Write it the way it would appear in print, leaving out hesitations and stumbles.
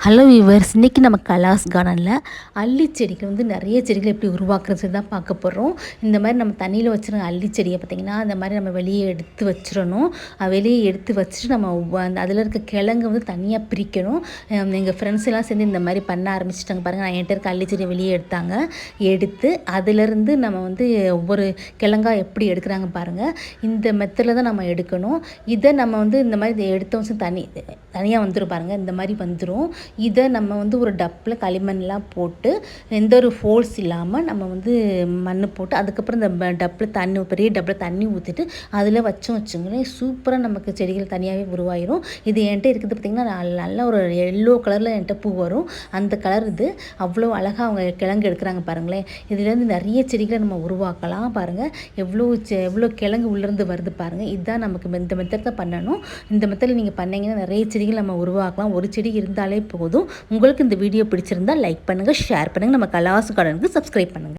Hello viewers, இன்றைக்கி நம்ம கலாஸ் கார்டனில் அல்லி செடிக்கு நிறைய செடிகள் எப்படி உருவாக்குறது தான் பார்க்க போகிறோம். இந்த மாதிரி நம்ம தண்ணியில் வச்சுருக்க அல்லி செடியை பார்த்திங்கன்னா அந்த மாதிரி நம்ம வெளியே எடுத்து வச்சிடணும். வெளியே எடுத்து வச்சுட்டு நம்ம அதில் இருக்க கிழங்கு தனியாக பிரிக்கணும். எங்கள் ஃப்ரெண்ட்ஸ் எல்லாம் சேர்ந்து இந்த மாதிரி பண்ண ஆரம்பிச்சிட்டாங்க பாருங்கள். நான் என்கிட்ட இருக்க அல்லி செடியை வெளியே எடுத்து அதிலேருந்து நம்ம ஒவ்வொரு கிழங்காக எப்படி எடுக்கிறாங்க பாருங்கள். இந்த மெத்தடில் தான் நம்ம எடுக்கணும். இதை நம்ம இந்த மாதிரி எடுத்த வச்சு தனியாக வந்துடும் பாருங்கள். இந்த மாதிரி வந்துடும். இதை நம்ம ஒரு டப்பில் களிமண்லாம் போட்டு எந்த ஒரு ஃபோல்ஸ் இல்லாமல் நம்ம மண் போட்டு அதுக்கப்புறம் இந்த டப்பில் பெரிய டப்பில் தண்ணி ஊற்றிட்டு அதில் வச்சுங்களேன், சூப்பராக நமக்கு செடிகள் தனியாகவே உருவாயிரும். இது என்கிட்ட இருக்குது பார்த்திங்கன்னா, நல்ல ஒரு எல்லோ கலரில் என்கிட்ட பூ வரும். அந்த கலர் இது அவ்வளோ அழகாக அவங்க கிழங்கு எடுக்கிறாங்க பாருங்களேன். இதுலேருந்து நிறைய செடிகளை நம்ம உருவாக்கலாம் பாருங்கள். எவ்வளோ கிழங்கு உள்ளேருந்து வருது பாருங்கள். இதுதான் நமக்கு இந்த மெத்தட் தான் பண்ணணும். இந்த மெத்தடில் நீங்கள் பண்ணிங்கன்னா நிறைய செடிகள் நம்ம உருவாக்கலாம். ஒரு செடி இருந்தாலே போதும். உங்களுக்கு இந்த வீடியோ பிடிச்சிருந்தால் லைக் பண்ணுங்கள், ஷேர் பண்ணுங்கள், நம்ம கலாஸ் கார்டனுக்கு சப்ஸ்கிரைப் பண்ணுங்கள்.